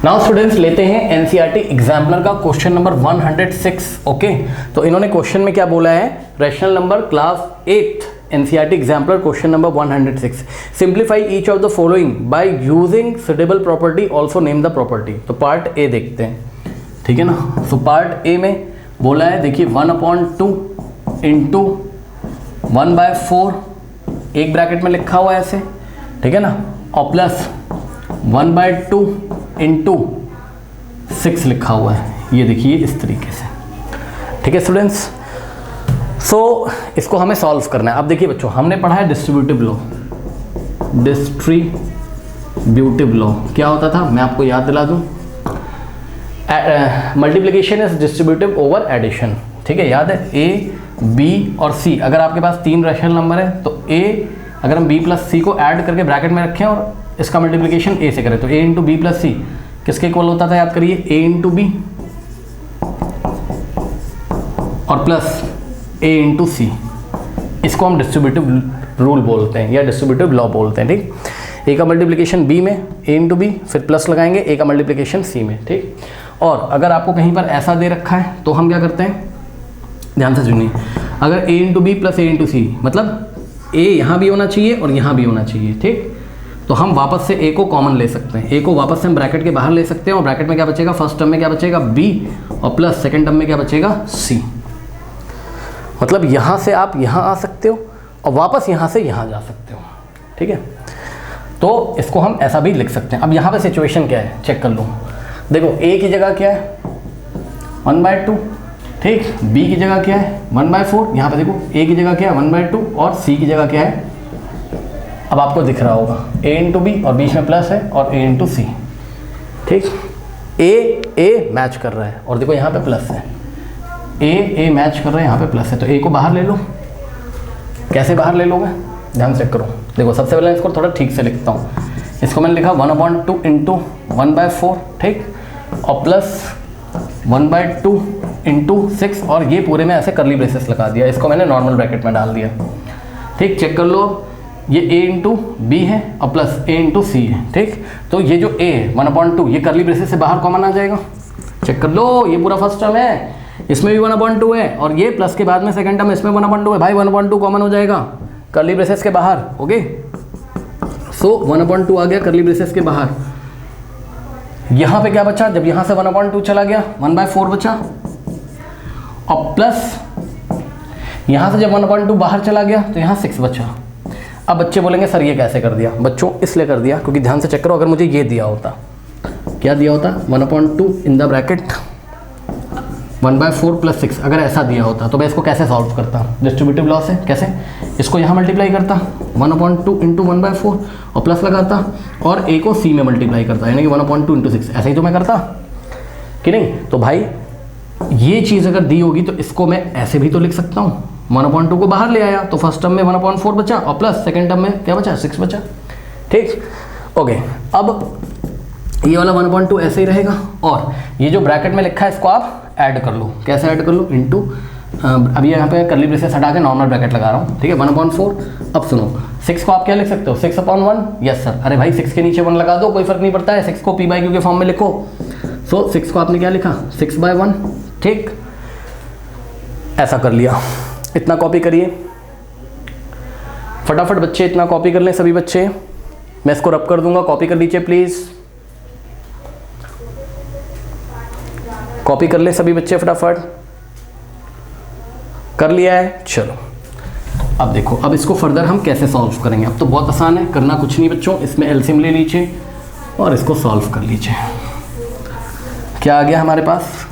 नाउ स्टूडेंट्स लेते हैं एनसीईआरटी एग्जाम्पलर का क्वेश्चन नंबर 106. ओके, तो इन्होंने क्वेश्चन में क्या बोला है? Rational number class 8 NCERT exemplar question number 106. Simplify each of the following by using suitable property, also name the property. तो पार्ट ए देखते हैं. ठीक है ना. सो पार्ट ए में बोला है देखिए 1/2 × 1/4 एक ब्रैकेट में लिखा हुआ है ऐसे. ठीक है ना. और प्लस 1/2 × 6 लिखा हुआ है. ये देखिए इस तरीके से. ठीक है स्टूडेंट्स. सो इसको हमें सॉल्व करना है. अब देखिए बच्चों हमने पढ़ा है डिस्ट्रीब्यूटिव लॉ. डिस्ट्रीब्यूटिव लॉ क्या होता था मैं आपको याद दिला दूं. Multiplication is distributive over addition. ठीक है, याद है. ए, बी और सी. अगर आपके पास 3 रैशनल नंबर है तो ए, अगर हम b + c को ऐड करके ब्रैकेट में रखें और इसका मल्टीप्लिकेशन a से करें तो a × b + c किसके इक्वल होता था? याद करिए, a × b और प्लस a × c. इसको हम डिस्ट्रीब्यूटिव रूल बोलते हैं या डिस्ट्रीब्यूटिव लॉ बोलते हैं. ठीक, a का मल्टीप्लिकेशन b में, a × b, फिर प्लस लगाएंगे a का मल्टीप्लिकेशन c में. ठीक, और अगर आपको कहीं पर ऐसा दे रखा है तो हम क्या करते हैं? ध्यान से सुनिए. अगर a × b + a × c मतलब a यहाँ भी होना चाहिए और यहाँ भी होना चाहिए. ठीक, तो हम वापस से a को कॉमन ले सकते हैं. a को वापस से हम ब्रैकेट के बाहर ले सकते हैं और ब्रैकेट में क्या बचेगा? फर्स्ट टर्म में क्या बचेगा? b और प्लस सेकंड टर्म में क्या बचेगा? c. मतलब यहाँ से आप यहाँ आ सकते हो और वापस यहाँ से यहाँ जा सकते हो, ठीक है। तो इसको हम ऐसा भी लिख सकते हैं। अब यहाँ पे सिचुएशन क्या है चेक कर लो। देखो a की जगह क्या है 1/2, ठीक। b की जगह क्या है 1/4। यहाँ पे देखो a की जगह क्या है 1/2 और c की जगह क्या है, अब आपको दिख रहा होगा a इंटू बी और बीच में प्लस है और a इंटू सी, ठीक। a मैच कर रहा है और देखो यहाँ पे प्लस है, a मैच कर रहा है, यहाँ पे प्लस है, तो a को बाहर ले लो। कैसे बाहर ले लोगे, ध्यान चेक करो। देखो सबसे पहले इसको थोड़ा ठीक से लिखता हूँ। इसको मैंने लिखा 1/2 इंटू 1/4, ठीक, और प्लस 1/2 इंटू 6, और ये पूरे में ऐसे करली ब्रेसेस लगा दिया। इसको मैंने नॉर्मल ब्रैकेट में डाल दिया, ठीक। चेक कर लो, ये a इंटू बी है और प्लस a इंटू सी है, ठीक। तो ये जो a है 1/2 ये करली ब्रेसेस से बाहर कॉमन आ जाएगा। चेक कर लो, ये पूरा फर्स्ट टर्म है, इसमें भी 1/2 है और ये प्लस के बाद में सेकंड टर्म इसमें 1/2 है। भाई 1/2 कॉमन हो जाएगा करली ब्रेसेस के बाहर, ओके। सो 1/2 आ गया करली ब्रेसेस के बाहर। यहाँ पे क्या बचा, जब यहाँ से 1/2 चला गया 1/4 बचा, और प्लस यहाँ से जब 1/2 बाहर चला गया तो यहाँ 6 बचा। अब बच्चे बोलेंगे सर ये कैसे कर दिया। बच्चों इसलिए कर दिया क्योंकि ध्यान से चेक करो, अगर मुझे ये दिया होता, क्या दिया होता 1/2 इन द ब्रैकेट 1/4 प्लस 6, अगर ऐसा दिया होता तो मैं इसको कैसे सॉल्व करता, डिस्ट्रीब्यूटिव लॉ से। कैसे, इसको यहाँ मल्टीप्लाई करता 1/2 इंटू 1/4 और प्लस लगाता और a को c में मल्टीप्लाई करता, यानी कि 1/2 इंटू 6, ऐसे ही तो मैं करता कि नहीं। तो भाई ये चीज़ अगर दी होगी तो इसको मैं ऐसे भी तो लिख सकता हूँ। 1/2 को बाहर ले आया तो फर्स्ट टर्म में 1/4 बचा और प्लस सेकेंड टर्म में क्या बचा 6 बचा, ठीक। ओके, अब ये वाला 1/2 ऐसे ही रहेगा और ये जो ब्रैकेट में लिखा है इसको आप ऐड कर लो। कैसे ऐड कर लो, इंटू, अभी यहाँ पे करली ब्रेसेस हटा के नॉर्मल ब्रैकेट लगा रहा हूँ, ठीक है। 1/4। अब सुनो 6 को आप क्या लिख सकते हो 6/1, यस सर। अरे भाई 6 के नीचे 1 लगा दो, कोई फर्क नहीं पड़ता है, 6 को p/q के फॉर्म में लिखो। सो 6 को आपने क्या लिखा 6/1, ठीक, ऐसा कर लिया। इतना कॉपी करिए फटाफट बच्चे, इतना कॉपी कर लें सभी बच्चे। मैं इसको रब कर दूंगा, कॉपी कर लीजिए प्लीज, कॉपी कर ले सभी बच्चे फटाफट। कर लिया है, चलो अब देखो, अब इसको फर्दर हम कैसे सॉल्व करेंगे। अब तो बहुत आसान है, करना कुछ नहीं बच्चों, इसमें एलसीएम ले लीजिए और इसको सॉल्व कर लीजिए। क्या आ गया हमारे पास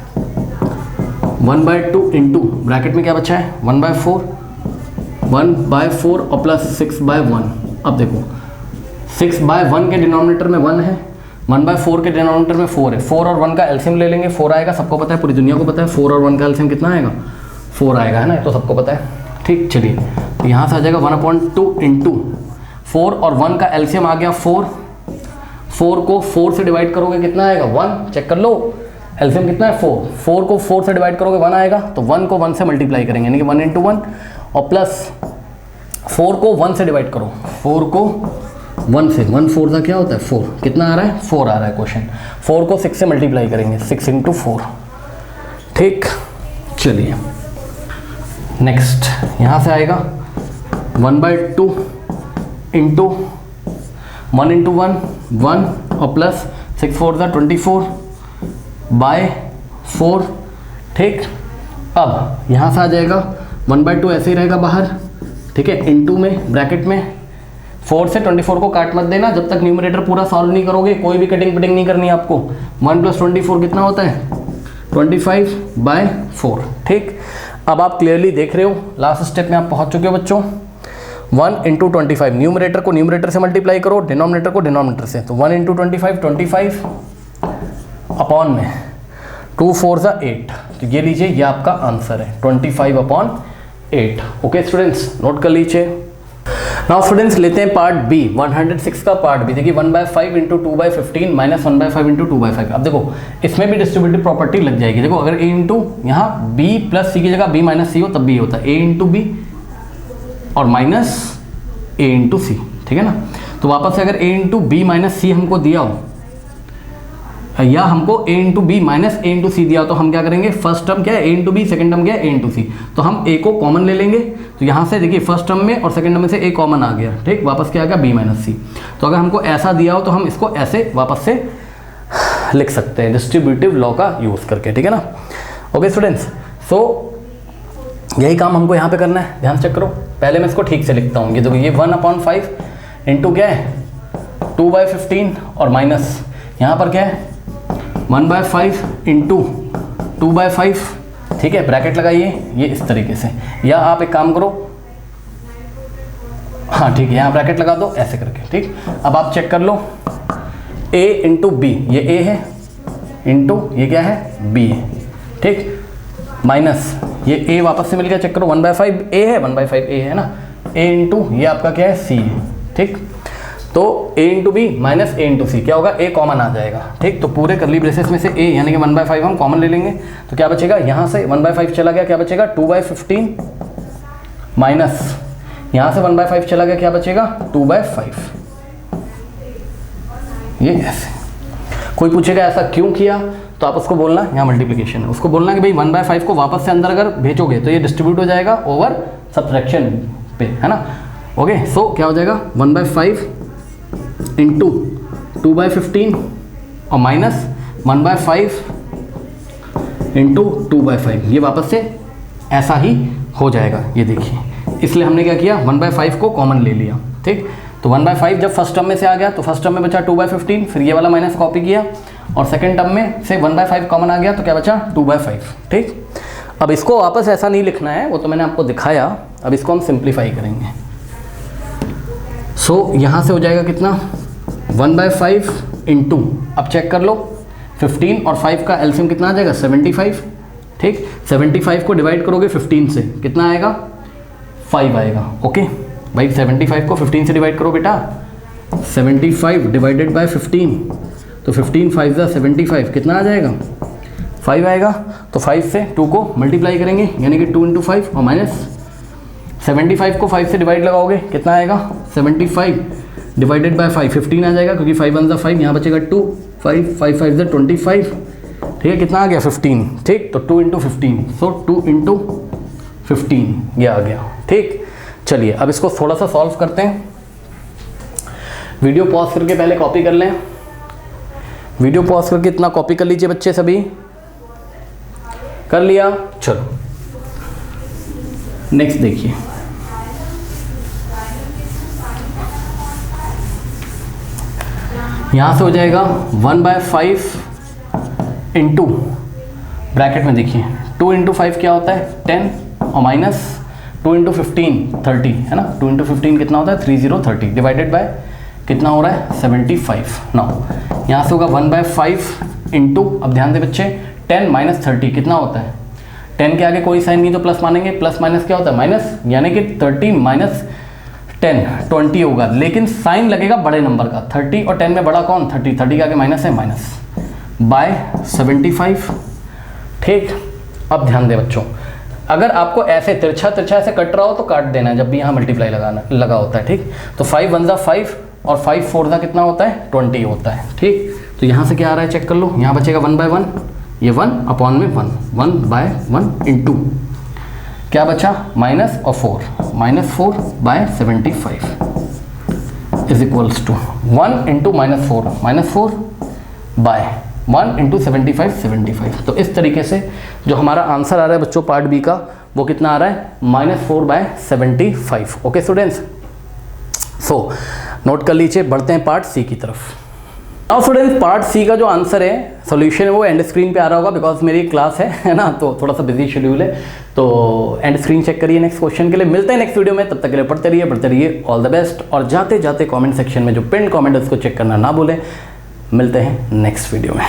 1/2 इंटू ब्रैकेट में क्या बचा है 1/4 और प्लस 6/1। अब देखो 6/1 के डिनोमिनेटर में 1 है, 1/4 के डिनोमिनेटर में 4 है। 4 और 1 का एलसीएम ले लेंगे, 4 आएगा, सबको पता है, पूरी दुनिया को पता है 4 और 1 का एलसीएम कितना आएगा 4 आएगा, है ना, तो सबको पता है, ठीक। चलिए तो यहाँ से आ जाएगा 1/2 इंटू 4 और 1 का एलसीएम आ गया 4। 4 को 4 से डिवाइड करोगे कितना आएगा 1, चेक कर लो, एलसीएम कितना है 4। 4 को 4 से डिवाइड करोगे 1 आएगा, तो 1 को 1 से मल्टीप्लाई करेंगे, यानी कि 1 इंटू 1 और प्लस 4 को 1 से डिवाइड करो, 4 को 1 से, 1 4 का क्या होता है 4, कितना आ रहा है 4 आ रहा है क्वेश्चन। 4 को 6 से मल्टीप्लाई करेंगे, 6 इंटू 4, ठीक। चलिए नेक्स्ट यहाँ से आएगा 1/2 इंटू 1 इंटू 1 1 और प्लस 6 4 24/4, ठीक। अब यहाँ से आ जाएगा 1/2 ऐसे ही रहेगा बाहर, ठीक है, इंटू में ब्रैकेट में 4 से 24 को काट मत देना जब तक न्यूमरेटर पूरा सॉल्व नहीं करोगे, कोई भी कटिंग पिटिंग नहीं करनी आपको। 1 + 24 कितना होता है 25/4, ठीक। अब आप क्लियरली देख रहे हो, लास्ट स्टेप में आप पहुंच चुके हो बच्चों। 1 इंटू 25, न्यूमरेटर को न्यूमरेटर से मल्टीप्लाई करो, डिनोमिनेटर को डिनोमिनेटर से, तो 1 इंटू 25 अपॉन में 2 4 8, तो ये लीजिए, ये आपका आंसर है 25/8। ओके स्टूडेंट्स, नोट कर लीजिए। नाउ स्टूडेंट्स लेते हैं पार्ट बी, 106 का पार्ट बी। देखिए 1/5 इंटू 2/15 माइनस 1/5 इंटू 2/5। अब देखो इसमें भी डिस्ट्रीब्यूटिव प्रॉपर्टी लग जाएगी। देखो अगर a इंटू यहाँ b प्लस सी की जगह b माइनस सी हो तब भी होता है a इंटू बी और माइनस a इंटू सी, ठीक है ना। तो वापस से अगर a into B minus C हमको दिया हो या हमको a into B minus a into C दिया हो, तो हम क्या करेंगे, फर्स्ट टर्म क्या है a into b, second term क्या है a इंटू सी, तो हम a को कॉमन ले लेंगे। तो यहाँ से देखिए फर्स्ट टर्म में और सेकेंड टर्म में से a कॉमन आ गया, ठीक, वापस क्या आ गया b माइनस सी। तो अगर हमको ऐसा दिया हो तो हम इसको ऐसे वापस से लिख सकते हैं डिस्ट्रीब्यूटिव लॉ का यूज़ करके, ठीक है ना। ओके स्टूडेंट्स, सो यही काम हमको यहाँ पे करना है, ध्यान से चेक करो। पहले मैं इसको ठीक से लिखता हूँ, ये देखो ये 1/5 इंटू क्या है 2/15 और माइनस यहाँ पर क्या है 1/5 इंटू 2/5, ठीक है, ब्रैकेट लगाइए ये इस तरीके से, या आप एक काम करो, हाँ ठीक है, यहाँ ब्रैकेट लगा दो ऐसे करके, ठीक। अब आप चेक कर लो a इंटू बी, ये a है इंटू ये क्या है b है, ठीक, माइनस ये a वापस से मिल गया, चेक करो 1/5 a है, 1/5 a है ना, a इंटू ये आपका क्या है c है, ठीक। तो a into B minus a into C क्या होगा, a कॉमन आ जाएगा, ठीक। तो पूरे करली ब्रेसेस में से a यानी कि 1/5 हम कॉमन ले लेंगे, तो क्या बचेगा, यहाँ से 1/5 चला गया, क्या बचेगा 2/15 माइनस यहाँ से 1/5 चला गया, क्या बचेगा 2/5। ये ऐसे कोई पूछेगा ऐसा क्यों किया, तो आप उसको बोलना यहाँ मल्टीप्लिकेशन है, उसको बोलना कि भाई 1/5 को वापस से अंदर अगर भेजोगे तो ये डिस्ट्रीब्यूट हो जाएगा ओवर सब्ट्रैक्शन पे, है ना। ओके, सो क्या हो जाएगा 1/5 इंटू 2/15 और माइनस 1/5 इंटू 2/5, ये वापस से ऐसा ही हो जाएगा, ये देखिए। इसलिए हमने क्या किया 1/5 को कॉमन ले लिया, ठीक। तो 1/5 जब फर्स्ट टर्म में से आ गया तो फर्स्ट टर्म में बचा 2/15, फिर ये वाला माइनस कॉपी किया और सेकंड टर्म में से 1/5 कॉमन आ गया तो क्या बचा 2/5, ठीक। अब इसको वापस ऐसा नहीं लिखना है, वो तो मैंने आपको दिखाया, अब इसको हम सिंप्लीफाई करेंगे। सो यहाँ से हो जाएगा कितना 1/5 इंटू, अब चेक कर लो 15 और 5 का एलसीएम कितना आ जाएगा 75, ठीक। 75 को डिवाइड करोगे 15 से कितना आएगा 5 आएगा, ओके भाई। 75 को 15 से डिवाइड करो बेटा, 75 डिवाइडेड बाय 15, तो 15 5 ज़ा 75 कितना आ जाएगा 5 आएगा। तो 5 से 2 को मल्टीप्लाई करेंगे यानी कि 2 इंटू 5 और माइनस 75 को 5 से डिवाइड लगाओगे कितना आएगा 75 डिवाइडेड बाय 5 15 आ जाएगा, क्योंकि 5 1 ज़ा 5, यहाँ बचेगा 2, 5 5 5 ज़ा 25, ठीक है, कितना आ गया 15, ठीक। तो 2 इंटू 15, सो 2 इंटू 15 ये आ गया, ठीक। चलिए अब इसको थोड़ा सा सॉल्व करते हैं। वीडियो पॉज करके पहले कॉपी कर लें, वीडियो पॉज करके इतना कॉपी कर लीजिए बच्चे, सभी कर लिया। चलो नेक्स्ट देखिए, यहां से हो जाएगा 1/5 इंटू ब्रैकेट में देखिए 2 इंटू 5 क्या होता है 10 और माइनस 2 इंटू 15 30, है ना। 2 इंटू 15 कितना होता है 30 डिवाइडेड बाय कितना हो रहा है 75। नाउ यहाँ से होगा 1/5 इंटू, अब ध्यान दे बच्चे 10 माइनस 30 कितना होता है, 10 के आगे कोई साइन नहीं तो प्लस मानेंगे, प्लस माइनस क्या होता है माइनस, यानी कि 30 माइनस 10 20 होगा, लेकिन साइन लगेगा बड़े नंबर का। 30 और 10 में बड़ा कौन 30, 30 के आगे माइनस है, माइनस बाय 75, ठीक। अब ध्यान दे बच्चों, अगर आपको ऐसे तिरछा ऐसे कट रहा हो तो काट देना है जब भी यहाँ मल्टीप्लाई लगा होता है, ठीक। तो 5 1 ज़ा 5 और 5 4 ज़ा कितना होता है 20 होता है, ठीक। तो यहाँ से क्या आ रहा है चेक कर लो, यहाँ बचेगा 1/1, ये 1 अपॉन में 1/1 इंटू क्या बचा माइनस और 4 -4/75 is equals to 1 into -4 by 1 into 75। तो इस तरीके से जो हमारा आंसर आ रहा है बच्चों पार्ट बी का, वो कितना आ रहा है -4/75। ओके स्टूडेंट्स, सो नोट कर लीजिए, बढ़ते हैं पार्ट सी की तरफ। अब स्टूडेंट्स पार्ट सी का जो आंसर है सॉल्यूशन है वो एंड स्क्रीन पे आ रहा होगा, बिकॉज मेरी क्लास है ना, तो थोड़ा सा बिजी शेड्यूल है, तो एंड स्क्रीन चेक करिए नेक्स्ट क्वेश्चन के लिए। मिलते हैं नेक्स्ट वीडियो में, तब तक के लिए पढ़ते रहिए, ऑल द बेस्ट। और जाते जाते कमेंट सेक्शन में जो पिन कमेंट है उसको चेक करना ना भूलें। मिलते हैं नेक्स्ट वीडियो में।